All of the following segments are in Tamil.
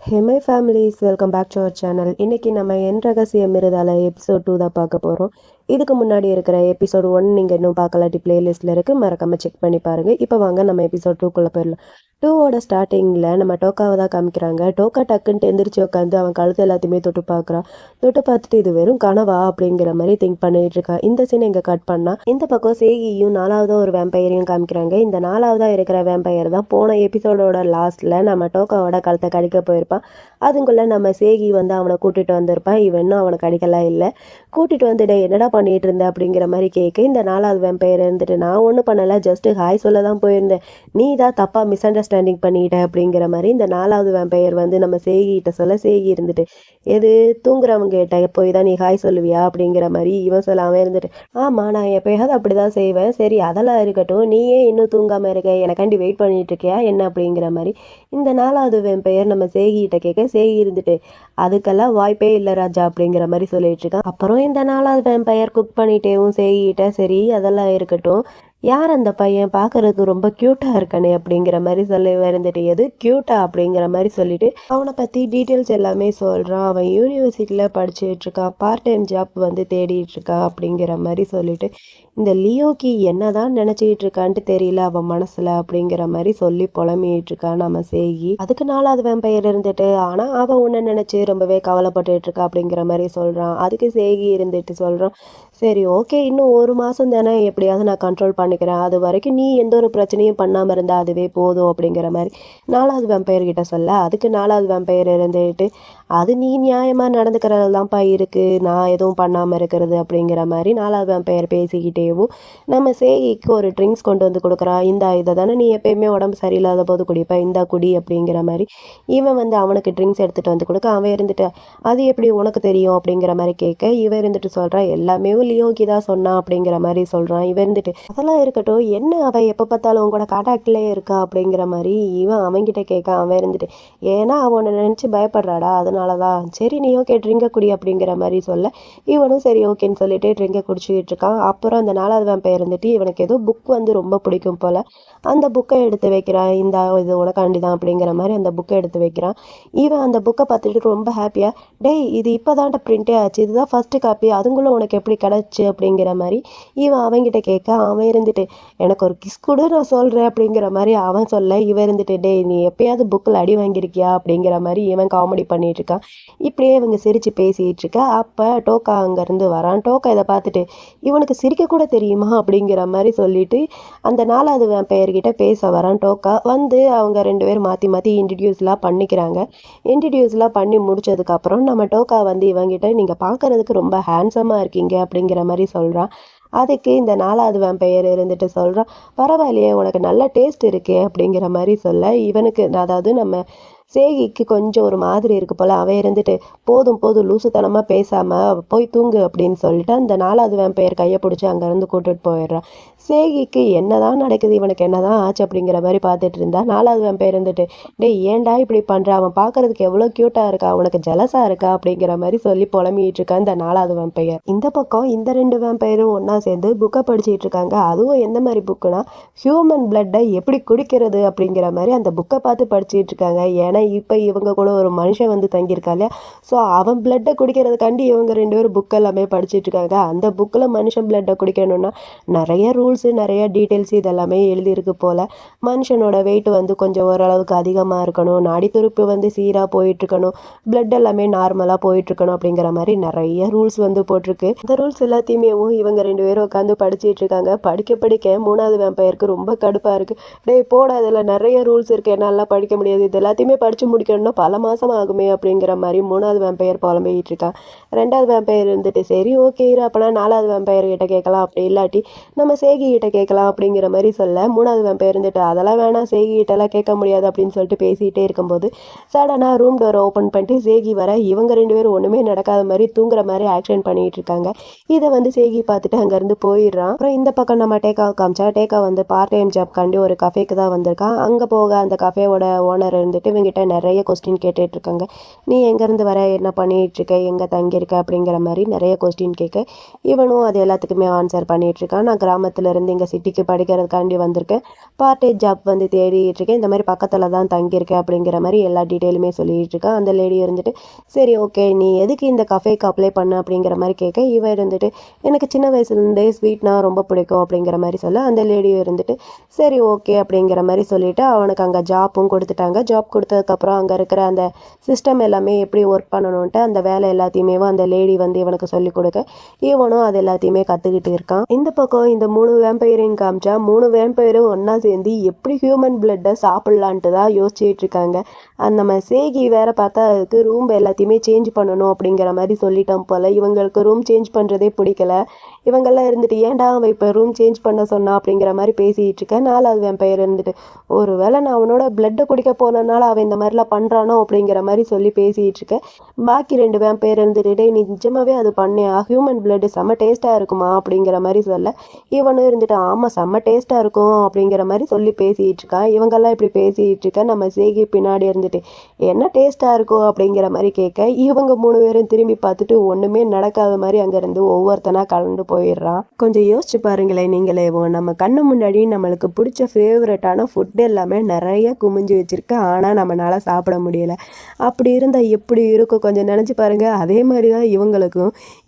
Hey my families, welcome back to our channel. இன்னைக்கு நம்ம என் ரகசியம் இருதால எபிசோட் 2 தான் பார்க்க போகிறோம். இதுக்கு முன்னாடி இருக்கிற எபிசோட் 1 நீங்கள் இன்னும் பார்க்கலாட்டி பிளேலிஸ்ட்டில் இருக்குது, மறக்காமல் செக் பண்ணி பாருங்கள். இப்போ வாங்க நம்ம எபிசோட் 2க்குள்ளே போயிடலாம். 2வோட ஸ்டார்டிங்கில் நம்ம டோக்காவை தான் காமிக்கிறாங்க. டோக்கா டக்குன்ட்டு எந்திரிச்சு உட்காந்து அவன் கழுத்து எல்லாத்தையுமே தொட்டு பார்க்குறான். தொட்டு பார்த்துட்டு இது வெறும் கனவா அப்படிங்கிற மாதிரி திங்க் பண்ணிட்டு இருக்கான். இந்த சீனை இங்கே கட் பண்ணால் இந்த பக்கம் சேகியும் 4வது ஒரு வேம்பையரையும் காமிக்கிறாங்க. இந்த 4வதாக இருக்கிற வேம்பையர் தான் போன எபிசோடோட லாஸ்ட்டில் நம்ம டோக்காவோட கழுத்தை கடிக்க போயிருப்பான். அதுக்குள்ளே நம்ம சேகி வந்து அவனை கூட்டிகிட்டு வந்திருப்பான். இவன் இன்னும் அவனை கடிக்கலாம் இல்லை. கூட்டிகிட்டு வந்துட்டு என்னடா பண்ணிகிட்டு இருந்தேன் அப்படிங்கிற மாதிரி கேட்க, இந்த 4வது வேம்பையர் இருந்துட்டு நான் ஒன்றும் பண்ணலை, ஜஸ்ட்டு ஹாய் சொல்ல தான் போயிருந்தேன், நீ தான் தப்பாக மிஸ் அண்டர்ஸ்டாண்டிங் பண்ணிக்கிட்ட அப்படிங்கிற மாதிரி இந்த 4வது வேம்பையர் வந்து நம்ம சேகிகிட்ட சொல்ல, சேகி இருந்துட்டு எது தூங்குறவங்க கிட்ட போய் தான் நீ ஹாய் சொல்லுவியா அப்படிங்கிற மாதிரி இவன் சொல்ல, அவன் இருந்துட்டு ஆமாம் நான் எப்போயாவது அப்படி தான் செய்வேன், சரி அதெல்லாம் இருக்கட்டும், நீயே இன்னும் தூங்காமல் இருக்க, எனக்காண்டி வெயிட் பண்ணிட்டு இருக்கியா என்ன அப்படிங்கிற மாதிரி இந்த 4வது வேம்பையர் நம்ம சேகிகிட்ட கேட்க, சேகி இருந்துட்டு அதுக்கெல்லாம் வாய்ப்பே இல்லை ராஜா அப்படிங்கிற மாதிரி சொல்லிட்டு இருக்கான். அப்புறம் இந்த 4வது வேம்பையர் குக் பண்ணிட்டேவும் சேகிட்ட சரி அதெல்லாம் இருக்கட்டும், யார் அந்த பையன் பார்க்கறதுக்கு ரொம்ப க்யூட்டாக இருக்கானே அப்படிங்கிற மாதிரி சொல்லி இருந்துட்டு எது க்யூட்டா அப்படிங்கிற மாதிரி சொல்லிட்டு அவனை பற்றி டீட்டெயில்ஸ் எல்லாமே சொல்கிறான். அவன் யூனிவர்சிட்டியில் படிச்சுட்டு இருக்கான், பார்ட் டைம் ஜாப் வந்து தேடிட்டு இருக்கான் அப்படிங்கிற மாதிரி சொல்லிட்டு இந்த லியோக்கி என்னதான் நினச்சிக்கிட்டு இருக்கான்ட்டு தெரியல அவன் மனசில் அப்படிங்கிற மாதிரி சொல்லி புலம்பிட்டு இருக்கான் நம்ம சேகி. அதுக்கு 4வது வேம்பையர் இருந்துட்டு ஆனால் அவன் ஒன்று நினச்சி ரொம்பவே கவலைப்பட்டுட்டு இருக்கா அப்படிங்கிற மாதிரி சொல்கிறான். அதுக்கு சேகி இருந்துட்டு சொல்கிறான், சரி ஓகே இன்னும் 1 மாதம் தானே, எப்படியாவது நான் கண்ட்ரோல் பண்ணிக்கிறேன், அது வரைக்கும் நீ எந்த ஒரு பிரச்சனையும் பண்ணாமல் இருந்தால் அதுவே போதும் அப்படிங்கிற மாதிரி 4வது வேம்பையர் கிட்ட சொல்ல, அதுக்கு 4வது வேம்பையர் இருந்துட்டு அது நீ நியாயமாக நடந்துக்கிறது தான்ப்பா இருக்குது, நான் எதுவும் பண்ணாமல் இருக்கிறது அப்படிங்கிற மாதிரி 4வது வேம்பையர் பேசிக்கிட்டேவும் நம்ம சேகிக்கு ஒரு ட்ரிங்க்ஸ் கொண்டு வந்து கொடுக்குறான். இதை தானே நீ எப்பயுமே உடம்பு சரியில்லாத போது குடிப்ப, இந்தா குடி அப்படிங்கிற மாதிரி இவன் வந்து அவனுக்கு ட்ரிங்க்ஸ் எடுத்துகிட்டு வந்து கொடுக்க, அவன் இருந்துட்டு அது எப்படி உனக்கு தெரியும் அப்படிங்கிற மாதிரி கேட்க, இவன் இருந்துட்டு சொல்கிறான் எல்லாமே லியோக்கி தான் சொன்னான் அப்படிங்கிற மாதிரி சொல்கிறான். இவன் இருந்துட்டு அதெல்லாம் இருக்கட்டும், என்ன அவன் எப்போ பார்த்தாலும் உன் கூட கான்டாக்ட்லேயே இருக்கா அப்படிங்கிற மாதிரி இவன் அவன்கிட்ட கேட்க, அவன் இருந்துட்டு ஏன்னா அவனை நினச்சி பயப்படுறாடா அதனால தான், சரி நீ ஓகே ட்ரிங்கை குடி அப்படிங்கிற மாதிரி சொல்ல, இவனும் சரி ஓகேன்னு சொல்லிட்டு ட்ரிங்கை குடிச்சிக்கிட்டு இருக்கான். அப்புறம் அந்த 4வது வேம்பையர் இருந்துட்டு இவனுக்கு ஏதோ புக் வந்து ரொம்ப பிடிக்கும் போல், அந்த புக்கை எடுத்து வைக்கிறான். இந்த இது உனக்காண்டி தான் அப்படிங்கிற மாதிரி அந்த புக்கை எடுத்து வைக்கிறான். இவன் அந்த புக்கை பார்த்துட்டு ரொம்ப ஹாப்பியாக, டேய் இது இப்போ தான்ட்ட பிரிண்டே ஆச்சு, இதுதான் ஃபஸ்ட்டு காப்பி, அதுங்களும் உனக்கு எப்படி கிடச்சி அப்படிங்கிற மாதிரி இவன் அவன்கிட்ட கேட்க, அவன் இருந்துட்டு எனக்கு ஒரு கிஸ் கொடு நான் சொல்கிறேன் அப்படிங்கிற மாதிரி அவன் சொல்ல, இவன் இருந்துட்டு டேய் நீ எப்பயாவது புக்கில் அடி வாங்கியிருக்கியா அப்படிங்கிற மாதிரி இவன் காமெடி பண்ணிட்டு இருக்கான். இப்படியே இவங்க சிரித்து பேசிகிட்டு இருக்க, அப்போ டோக்கா அங்கேருந்து வரான். டோக்கா இதை பார்த்துட்டு இவனுக்கு சிரிக்க கூட தெரியுமா அப்படிங்கிற மாதிரி சொல்லிட்டு அந்த 4வது வேம்பையர்கிட்ட பேச வரான். டோக்கா வந்து அவங்க 2 பேரும் மாற்றி மாற்றி இன்ட்ரடியூஸ்லாம் பண்ணிக்கிறாங்க. இன்ட்ரடியூஸ்லாம் பண்ணி முடிச்சதுக்கப்புறம் நம்ம டோக்கா வந்து இவங்கிட்ட நீங்கள் பார்க்குறதுக்கு ரொம்ப ஹேண்ட்ஸமாக இருக்கீங்க அப்படிங்கிற மாதிரி சொல்கிறான். அதுக்கு இந்த 4வது வேம்பையர் இருந்துட்டு சொல்கிறான், பரவாயில்லையே உனக்கு நல்ல டேஸ்ட் இருக்கே அப்படிங்கிற மாதிரி சொல்ல, இவனுக்கு அதாவது நம்ம சேகிக்கு கொஞ்சம் ஒரு மாதிரி இருக்கு போல். அவன் இருந்துட்டு போதும் போதும் லூசுத்தனமாக பேசாமல் போய் தூங்கு அப்படின்னு சொல்லிட்டு அந்த 4வது வேம்பையர் கையை பிடிச்சி அங்கேருந்து கூட்டிகிட்டு போயிடுறான். சேகிக்கு என்னதான் நடக்குது, இவனுக்கு என்னதான் ஆச்சு அப்படிங்கிற மாதிரி பார்த்துட்டு இருந்தா 4வது வேம்பையர் இருந்துட்டு டேய் ஏன்டா இப்படி பண்ணுற, அவன் பார்க்கறதுக்கு எவ்வளோ க்யூட்டாக இருக்கா, அவனுக்கு ஜலஸாக இருக்கா அப்படிங்கிற மாதிரி சொல்லி புலம்பிகிட்டு இருக்கான் இந்த 4வது வேம்பையர். இந்த பக்கம் இந்த 2 வேம்பையரும் ஒன்றா சேர்ந்து புக்கை படிச்சுட்டு இருக்காங்க. அதுவும் எந்த மாதிரி புக்குனா ஹியூமன் பிளட்டை எப்படி குடிக்கிறது அப்படிங்கிற மாதிரி அந்த புக்கை பார்த்து படிச்சுட்டு இருக்காங்க. ஏன்னா இப்போ இவங்க கூட ஒரு மனுஷன் வந்து தங்கியிருக்கா இல்லையா, ஸோ அவன் பிளட்டை குடிக்கிறதுக்காண்டி இவங்க 2 பேரும் புக் எல்லாமே படிச்சுட்டு இருக்காங்க. அந்த புக்கில் மனுஷன் பிளட்டை குடிக்கணும்னா நிறைய ரூல்ஸு நிறைய டீட்டெயில்ஸ் இதெல்லாமே எழுதியிருக்கு போல். மனுஷனோட வெயிட் வந்து கொஞ்சம் ஓரளவுக்கு அதிகமாக இருக்கணும், நாடித்துடிப்பு வந்து சீராக போயிட்டுருக்கணும், பிளட் எல்லாமே நார்மலாக போயிட்டுருக்கணும் அப்படிங்கிற மாதிரி நிறைய ரூல்ஸ் வந்து போட்டிருக்கு. இந்த ரூல்ஸ் எல்லாத்தையுமே இவங்க 2 பேரும் உட்காந்து படிச்சுட்டு இருக்காங்க. படிக்க படிக்க 3வது வேம்பையருக்கு ரொம்ப கடுப்பாக இருக்குது. டேய் போட அதில் நிறைய ரூல்ஸ் இருக்குது, என்னாலாம் படிக்க முடியாது, இது எல்லாத்தையுமே படித்து முடிக்கணும்னா பல மாதம் ஆகுமே அப்படிங்கிற மாதிரி 3வது வேம்பையர் புலம்பிக்கிட்டு இருக்கான். 2வது வேம்பையர் இருந்துட்டு சரி ஓகே இரு அப்போனா 4வது வேம்பையர் கிட்ட கேட்கலாம், அப்படி இல்லாட்டி நம்ம சேகி கிட்ட கேட்கலாம் அப்படிங்கிற மாதிரி சொல்ல, 3வது வேம்பையர் இருந்துட்டு அதெல்லாம் வேணாம் சேகி கிட்டலாம் கேட்க முடியாது அப்படின்னு சொல்லிட்டு பேசிகிட்டே இருக்கும்போது சடனாக ரூம் டோரை ஓப்பன் பண்ணிட்டு சேகி வர, இவங்க 2 பேரும் ஒன்றுமே நடக்காத மாதிரி தூங்குற மாதிரி ஆக்ஷன் பண்ணிகிட்டு இருக்காங்க. இதை வந்து சேகி பார்த்துட்டு அங்கேருந்து போயிடுறான். அப்புறம் இந்த பக்கம் நம்ம டேக்காவை காமிச்சா, டேக்கா வந்து பார்ட் டைம் ஜாப் காண்டி ஒரு கஃபேக்கு தான் வந்திருக்கான். அங்கே போக அந்த கஃபேவோட ஓனர் இருந்துட்டு இவங்க இவங்கிட்ட நிறைய கொஸ்டின் கேட்டுட்டு இருக்காங்க. நீ எங்கேருந்து வர, என்ன பண்ணிட்டு இருக்க, எங்கே தங்கியிருக்க அப்படிங்கிற மாதிரி நிறைய கொஸ்டின் கேட்க இவனும் அது எல்லாத்துக்குமே ஆன்சர் பண்ணிட்டு இருக்கான். நான் கிராமத்துல இருந்து இங்கே சிட்டிக்கு படிக்கிறதுக்காண்டி வந்திருக்கேன், பார்ட் டைம் ஜாப் வந்து தேடிட்டு இருக்கேன், இந்த மாதிரி பக்கத்தில் தான் தங்கியிருக்கேன் அப்படிங்கிற மாதிரி எல்லா டீட்டெயிலுமே சொல்லிட்டு இருக்கான். அந்த லேடி இருந்துட்டு சரி ஓகே நீ எதுக்கு இந்த கஃபேக்கு அப்ளை பண்ண அப்படிங்கிற மாதிரி கேட்க இவன் இருந்துட்டு எனக்கு சின்ன வயசுலேருந்தே ஸ்வீட்னா ரொம்ப பிடிக்கும் அப்படிங்கிற மாதிரி சொல்ல அந்த லேடியும் இருந்துட்டு சரி ஓகே அப்படிங்கிற மாதிரி சொல்லிட்டு அவனுக்கு அங்கே ஜாப்பும் கொடுத்துட்டாங்க. ஜாப் கொடுத்ததுக்கப்புறம் அங்கே இருக்கிற அந்த சிஸ்டம் எல்லாமே எப்படி ஒர்க் பண்ணணுன்ட்டு அந்த வேலை எல்லாத்தையுமே அந்த லேடி வந்து இவனுக்கு சொல்லிக் கொடுக்க இவனும் அது எல்லாத்தையுமே கற்றுக்கிட்டு இருக்கான். இந்த பக்கம் இந்த 3 வேம்பையரையும் காமிச்சா 3 வேம்பையரும் ஒன்றா சேர்ந்து எப்படி ஹியூமன் பிளட்டை சாப்பிட்லான்ட்டு தான் யோசிச்சுட்டு இருக்காங்க. அந்த நம்ம சேகி வேற பார்த்தா அதுக்கு ரூம் எல்லாத்தையுமே சேஞ்ச் பண்ணணும் அப்படிங்கிற மாதிரி சொல்லிட்டான் போல். இவங்களுக்கு ரூம் சேஞ்ச் பண்ணுறதே பிடிக்கல. இவங்கெல்லாம் இருந்துட்டு ஏன்டா அவன் இப்போ ரூம் சேஞ்ச் பண்ண சொன்னான் அப்படிங்கிற மாதிரி பேசிகிட்டு இருக்கேன். 4வது வேம்பையர் இருந்துட்டு ஒரு வேளை நான் அவனோட பிளட்டை குடிக்க போனதுனால அவன் இந்த மாதிரிலாம் பண்ணுறானோ அப்படிங்கிற மாதிரி சொல்லி பேசிகிட்டு இருக்கேன். பாக்கி 2 வேம்பையர் இருந்துட்டு டேய் நீ நிஜமாவே அது பண்ணியா, ஹியூமன் பிளட்டு செம்ம டேஸ்ட்டாக இருக்குமா அப்படிங்கிற மாதிரி சொல்ல இவனும் இருந்துட்டு ஆமாம் செம்ம டேஸ்ட்டாக இருக்கும் அப்படிங்கிற மாதிரி சொல்லி பேசிகிட்டு இருக்கான். இவங்கெல்லாம் இப்படி பேசிகிட்டு இருக்க நம்ம சேகி பின்னாடி இருந்துட்டு என்ன டேஸ்ட்டாக இருக்கும் அப்படிங்கிற மாதிரி கேட்க இவங்க 3 பேரும் திரும்பி பார்த்துட்டு ஒன்றுமே நடக்காத மாதிரி அங்கேருந்து ஒவ்வொருத்தனா கலந்து போயிடுறான். கொஞ்சம் யோசிச்சு பாருங்களேன் நீங்களே, நம்ம கண்ணு முன்னாடி நம்மளுக்கு பிடிச்ச ஃபேவரட்டான ஃபுட் எல்லாமே நிறைய குமிஞ்சு வச்சிருக்கு, ஆனால் நம்மளால சாப்பிட முடியல. அப்படி இருந்தால் எப்படி இருக்கும் கொஞ்சம் நினச்சி பாருங்க. அதே மாதிரி தான்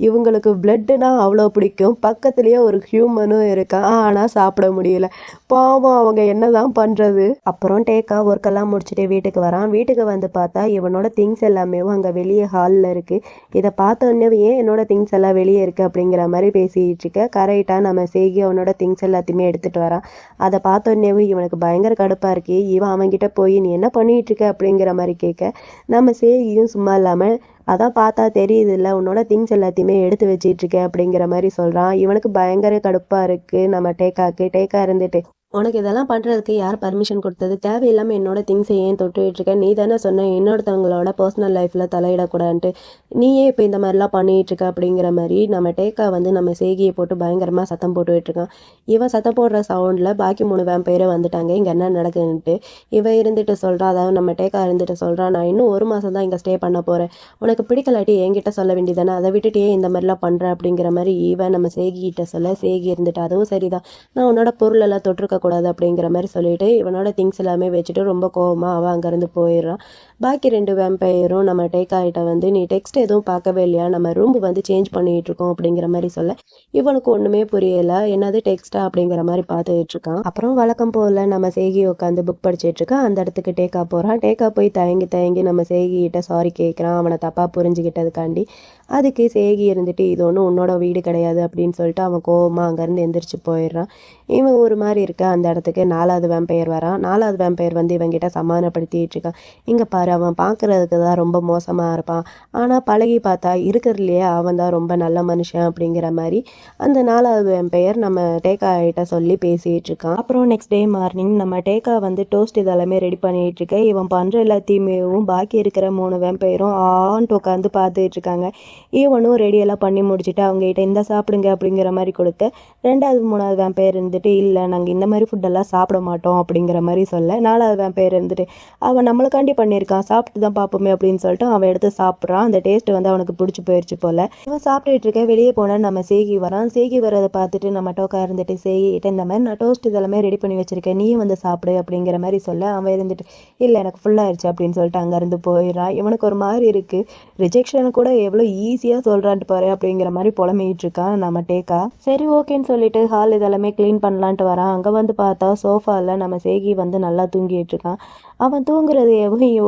இவங்களுக்கு பிளட்டுனா அவ்வளோ பிடிக்கும், பக்கத்துலேயே ஒரு ஹியூமனும் இருக்கான், ஆனால் சாப்பிட முடியல. பாவம் அவங்க என்னதான் பண்ணுறது. அப்புறம் டேக்கா ஒர்க்கெல்லாம் முடிச்சுட்டு வீட்டுக்கு வரான். வீட்டுக்கு வந்து பார்த்தா இவனோட திங்ஸ் எல்லாமே அங்கே வெளியே ஹாலில் இருக்குது. இதை பார்த்தோன்னே ஏன் என்னோட திங்ஸ் எல்லாம் வெளியே இருக்குது அப்படிங்கிற மாதிரி பேசிகிட்டு இருக்க கரெக்டாக நம்ம சேகி அவனோட திங்ஸ் எல்லாத்தையுமே எடுத்துகிட்டு வரான். அதை பார்த்தோன்னே இவனுக்கு பயங்கர கடுப்பாக இருக்கு. இவன் அவன்கிட்ட போய் நீ என்ன பண்ணிகிட்டு இருக்க அப்படிங்கிற மாதிரி கேட்க நம்ம சேகியும் சும்மா இல்லாமல் அதான் பார்த்தா தெரியுது இல்லை உன்னோட திங்ஸ் எல்லாத்தையுமே எடுத்து வச்சிட்டு இருக்கேன் அப்படிங்கிற மாதிரி சொல்கிறான். இவனுக்கு பயங்கர கடுப்பாக இருக்குது. நம்ம டேக்கா இருந்துட்டு உனக்கு இதெல்லாம் பண்ணுறதுக்கு யார் பர்மிஷன் கொடுத்தது, தேவையில்லாமல் என்னோட திங்ஸை ஏன் தொட்டுக்கிட்டு இருக்க, நீ தானே சொன்ன இன்னொருத்தவங்களோட பர்சனல் லைஃப்பில் தலையிடக்கூடாதுன்ட்டு, நீயே இப்போ இந்த மாதிரிலாம் பண்ணிகிட்டு இருக்க அப்படிங்கிற மாதிரி நம்ம டேக்கா வந்து நம்ம சேகியை போட்டு பயங்கரமாக சத்தம் போட்டுக்கிட்டு இருக்கான். இவன் சத்தம் போடுற சவுண்டில் பாக்கி 3 வேம்பையரே வந்துட்டாங்க இங்கே என்ன நடக்குதுன்ட்டு. இவன் இருந்துட்டு சொல்கிறான், அதாவது நம்ம டேக்கா இருந்துட்டு சொல்கிறான் நான் இன்னும் 1 மாதம் தான் இங்கே ஸ்டே பண்ண போகிறேன், உனக்கு பிடிக்கலாட்டி என்கிட்ட சொல்ல வேண்டியதானே, அதை விட்டுட்டு ஏன் இந்த மாதிரிலாம் பண்ணுறேன் அப்படிங்கிற மாதிரி இவன் நம்ம சேகிகிட்ட சொல்ல சேகி இருந்துட்டு அதுவும் சரிதான், நான் உன்னோட பொருள் எல்லாம் தொட்டிருக்க கூடாது அப்படிங்கிற மாதிரி சொல்லிட்டு இவனோட திங்ஸ் எல்லாமே வச்சுட்டு ரொம்ப கோவமாக அவன் அங்கேருந்து போயிடுறான். பாக்கி 2 வேம்பையரும் நம்ம டேக்காகிட்ட வந்து நீ டெக்ஸ்ட் எதுவும் பார்க்கவே இல்லையா, நம்ம ரூம் வந்து சேஞ்ச் பண்ணிகிட்டு இருக்கோம் அப்படிங்கிற மாதிரி சொல்ல இவனுக்கு ஒன்றுமே புரியலை, என்னது டெக்ஸ்டா அப்படிங்கிற மாதிரி பார்த்துட்டு இருக்கான். அப்புறம் வழக்கம் போல் நம்ம சேகி உட்காந்து புக் படிச்சுட்டு இருக்கான். அந்த இடத்துக்கு டேக்கா போகிறான். டேக்கா போய் தயங்கி நம்ம சேகிகிட்ட சாரி கேட்குறான் அவனை தப்பாக புரிஞ்சுக்கிட்டதுக்காண்டி. அதுக்கு சேகி இருந்துட்டு இது ஒன்றும் உன்னோட வீடு கிடையாது அப்படின்னு சொல்லிட்டு அவன் கோவமாக அங்கேருந்து எந்திரிச்சு போயிடுறான். இவன் ஒரு மாதிரி இருக்க அந்த இடத்துக்கு 4வது வேம்பையர் வரான். 4வது வேம்பையர் வந்து இவங்கிட்ட சமாதானப்படுத்திட்டு இருக்கான். இங்கே பாரு அவன் பார்க்குறதுக்கு தான் ரொம்ப மோசமாக இருப்பான், ஆனால் பழகி பார்த்தா இருக்கிறதுலையே அவன் தான் ரொம்ப நல்ல மனுஷன் அப்படிங்கிற மாதிரி அந்த 4வது வேம்பையர் நம்ம டேக்கா கிட்ட சொல்லி பேசிகிட்டு இருக்கான். அப்புறம் நெக்ஸ்ட் டே மார்னிங் நம்ம டேக்கா வந்து டோஸ்ட் இதெல்லாமே ரெடி பண்ணிகிட்டு இருக்க இவன் பண்ணுற எல்லாத்தையுமேவும் பாக்கி இருக்கிற 3 வேம்பையரும் ஆன்ட்டு உட்காந்து பார்த்துட்டு இருக்காங்க. இவனும் ரெடியெல்லாம் பண்ணி முடிச்சுட்டு அவங்ககிட்ட இந்த சாப்பிடுங்க அப்படிங்கிற மாதிரி கொடுக்க 2வது 3வது வேம்பையர் இருந்துட்டு இல்லை நாங்கள் இந்த மாதிரி ஃபுட்டெல்லாம் சாப்பிட மாட்டோம் அப்படிங்கிற மாதிரி சொல்ல 4வது வேம்பையர் இருந்துட்டு அவன் நம்மளுக்காண்டி பண்ணியிருக்கான் சாப்பிட்டு தான் பார்ப்போமே அப்படின்னு சொல்லிட்டு அவன் எடுத்து சாப்பிட்றான். அந்த டேஸ்ட் வந்து அவனுக்கு பிடிச்சி போயிடுச்சு போல். இவன் சாப்பிட்டுட்டு இருக்க வெளியே போனால் நம்ம சேகி வரான். சேகி வரதை பார்த்துட்டு நம்ம டோக்கா இருந்துட்டு சேகிட்ட இந்த மாதிரி நான் டோஸ்ட் இதெல்லாமே ரெடி பண்ணி வச்சிருக்கேன் நீயும் வந்து சாப்பிடு அப்படிங்கிற மாதிரி சொல்ல அவன் இருந்துட்டு இல்லை எனக்கு ஃபுல்லாகிடுச்சு அப்படின்னு சொல்லிட்டு அங்கேருந்து போயிடுறான். இவனுக்கு ஒரு மாதிரி இருக்குது, ரிஜெக்ஷனை கூட எவ்வளோ ஈஸியாக சொல்கிறான்ட்டு பாரு அப்படிங்கிற மாதிரி புலம்பிகிட்டு இருக்கான் நம்ம டேக்கா. சரி ஓகேன்னு சொல்லிட்டு ஹால் இதெல்லாமே க்ளீன் பண்ணலான்ட்டு வரான். அங்கே வந்து பார்த்தா சோஃபாவில் நம்ம சேகி வந்து நல்லா தூங்கிட்டு இருக்கான். அவன் தூங்குறது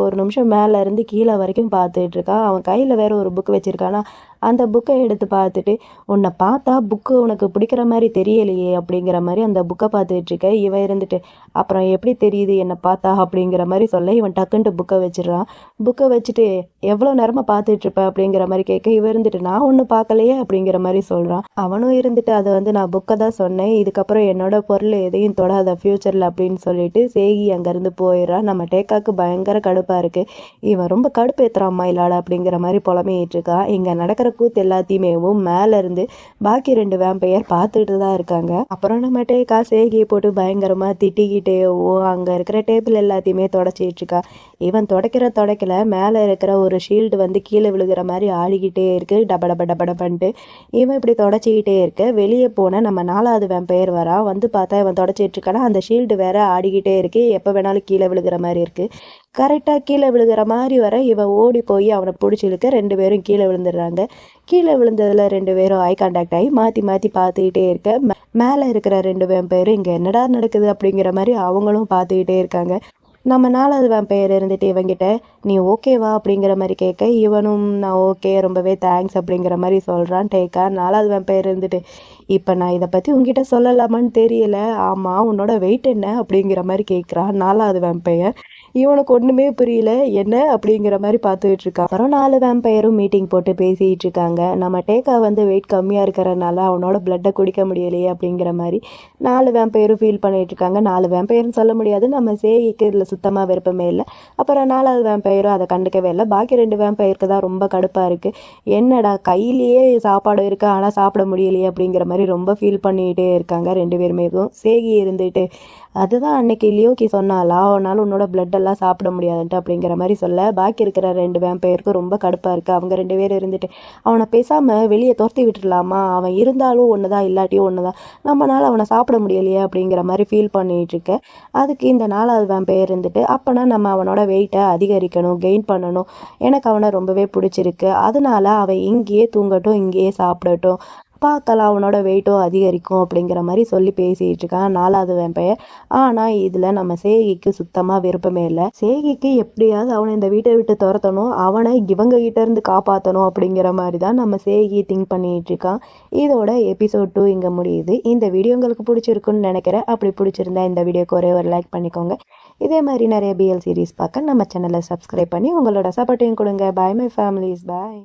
ஒரு நிமிஷம் மேலே இருந்து கீழே வரைக்கும் பார்த்துட்டு இருக்கான். அவன் கையில் வேற ஒரு புக் வச்சிருக்கானா, அந்த புக்கை எடுத்து பார்த்துட்டு உன்னை பார்த்தா புக்கு உனக்கு பிடிக்கிற மாதிரி தெரியலையே அப்படிங்கிற மாதிரி அந்த புக்கை பார்த்துட்டு இருக்க. இவன் இருந்துட்டு அப்புறம் எப்படி தெரியுது என்னை பார்த்தா அப்படிங்கிற மாதிரி சொல்ல இவன் டக்குன்ட்டு புக்கை வச்சிடறான். புக்கை வச்சுட்டு எவ்வளோ நேரமாக பார்த்துட்டு இருப்ப அப்படிங்கிற மாதிரி கேட்க இவன் இருந்துட்டு நான் ஒன்றும் பார்க்கலையே அப்படிங்கிற மாதிரி சொல்கிறான். அவனும் இருந்துட்டு அதை வந்து நான் புக்கை தான் சொன்னேன், இதுக்கப்புறம் என்னோட பொருள் எதையும் தொடாத ஃப்யூச்சரில் அப்படின்னு சொல்லிட்டு சேகி அங்கேருந்து போயிடுறான். நம்ம நம்ம டேக்காவுக்கு பயங்கர கடுப்பாக இருக்குது. இவன் ரொம்ப கடுப்பேற்றுறான் மயிலாட அப்படிங்கிற மாதிரி புலம்பிக்கிட்டு இருக்கான். இங்கே நடக்கிற கூத்து எல்லாத்தையுமேவும் மேலேருந்து பாக்கி 2 வேம்பையர் பார்த்துட்டு தான் இருக்காங்க. அப்புறம் நம்ம டேக்கா சேகியை போட்டு பயங்கரமாக திட்டிக்கிட்டே அங்கே இருக்கிற டேபிள் எல்லாத்தையுமே தொடச்சிட்டு இருக்கா. இவன் தொடக்கல மேலே இருக்கிற ஒரு ஷீல்டு வந்து கீழே விழுகிற மாதிரி ஆடிக்கிட்டே இருக்கு. டப டப டப டபன்ட்டு இவன் இப்படி தொடச்சிக்கிட்டே இருக்க வெளியே போன நம்ம 4வது வேம்பையர் வரா. வந்து பார்த்தா இவன் தொடச்சிட்டு இருக்கானா அந்த ஷீல்டு வேற ஆடிக்கிட்டே இருக்கு. எப்போ வேணாலும் கீழே விழுகிற மாதிரி இருக்கு. கரெக்டாக கீழே விழுகிற மாதிரி வர இவன் ஓடி போய் அவனை பிடிச்சி இழுக்க 2 பேரும் கீழே விழுந்துடுறாங்க. கீழே விழுந்ததில் 2 பேரும் ஐ கான்டாக்ட் ஆகி மாற்றி மாற்றி பார்த்துக்கிட்டே இருக்க மேலே இருக்கிற 2 பேரும் இங்கே என்னடா நடக்குது அப்படிங்கிற மாதிரி அவங்களும் பார்த்துக்கிட்டே இருக்காங்க. நம்ம 4வது வேம்பையர் இருந்துட்டு இவங்கிட்ட நீ ஓகேவா அப்படிங்கிற மாதிரி கேட்க இவனும் நான் ஓகே ரொம்பவே தேங்க்ஸ் அப்படிங்கிற மாதிரி சொல்கிறான். டேக்கா 4வது வேம்பையர் இருந்துட்டு இப்போ நான் இதை பற்றி உங்ககிட்ட சொல்லலாமான்னு தெரியல, ஆமாம் உன்னோட வெயிட் என்ன அப்படிங்கிற மாதிரி கேட்குறான் 4வது வேம்பையர். இவனுக்கு ஒன்றுமே புரியல, என்ன அப்படிங்கிற மாதிரி பார்த்துக்கிட்டு இருக்கான். அப்புறம் 4 வேம்பையரும் மீட்டிங் போட்டு பேசிகிட்டு இருக்காங்க. நம்ம டேக்கா வந்து வெயிட் கம்மியாக இருக்கிறனால அவனோட பிளட்டை குடிக்க முடியலையே அப்படிங்கிற மாதிரி 4 வேம்பையரும் ஃபீல் பண்ணிட்டு இருக்காங்க. 4 வேம்பையர்னு சொல்ல முடியாது, நம்ம சேகிக்கு இதில் சுத்தமாக விருப்பமே இல்லை. அப்புறம் 4வது வேம்பையரும் அதை கண்டுக்கவே இல்லை. பாக்கி 2 வேம்பையருக்கு தான் ரொம்ப கடுப்பாக இருக்குது. என்னடா கையிலேயே சாப்பாடு இருக்குது ஆனால் சாப்பிட முடியலையே அப்படிங்கிற மாதிரி ரொம்ப ஃபீல் பண்ணிகிட்டே இருக்காங்க 2 பேருமே. சேகி இருந்துட்டு அதுதான் அன்னைக்கு லியோக்கி சொன்னாலா அவனால் உன்னோட பிளட் எல்லாம் சாப்பிட முடியாதுன்ட்டு அப்படிங்கிற மாதிரி சொல்ல பாக்கி இருக்கிற 2 வேம்பையருக்கும் ரொம்ப கடுப்பாக இருக்குது. அவங்க 2 பேர் இருந்துட்டு அவனை பேசாமல் வெளியே துரத்தி விட்டுடலாமா, அவன் இருந்தாலும் ஒன்று தான் இல்லாட்டியும் ஒன்று தான், நம்மளால் அவனை சாப்பிட முடியலையே அப்படிங்கிற மாதிரி ஃபீல் பண்ணிகிட்டு இருக்க. அதுக்கு இந்த 4வது வேம்பையர் இருந்துட்டு அப்போனா நம்ம அவனோட வெயிட்டை அதிகரிக்கணும், கெயின் பண்ணணும், எனக்கு அவனை ரொம்பவே பிடிச்சிருக்கு, அதனால அவன் இங்கேயே தூங்கட்டும், இங்கேயே சாப்பிடட்டும், பார்க்கலாம் அவனோட வெயிட்டும் அதிகரிக்கும் அப்படிங்கிற மாதிரி சொல்லி பேசிகிட்டு இருக்கான் 4வது வேம்பையர். ஆனால் இதில் நம்ம சேகிக்கு சுத்தமாக விருப்பமே இல்லை. சேகிக்கு எப்படியாவது அவனை இந்த வீட்டை விட்டு துரத்தணும், அவனை இவங்க கிட்ட இருந்து காப்பாற்றணும் அப்படிங்கிற மாதிரி தான் நம்ம சேகி திங்க் பண்ணிகிட்டு இருக்கான். இதோட எபிசோட் 2 இங்கே முடியுது. இந்த வீடியோ உங்களுக்கு பிடிச்சிருக்குன்னு நினைக்கிறேன். அப்படி பிடிச்சிருந்தா இந்த வீடியோக்கு ஒரே ஒரு லைக் பண்ணிக்கோங்க. இதே மாதிரி நிறைய பிஎல் சீரிஸ் பார்க்க நம்ம சேனலை சப்ஸ்கிரைப் பண்ணி உங்களோட சப்போர்ட்டையும் கொடுங்க. Bye my families, bye.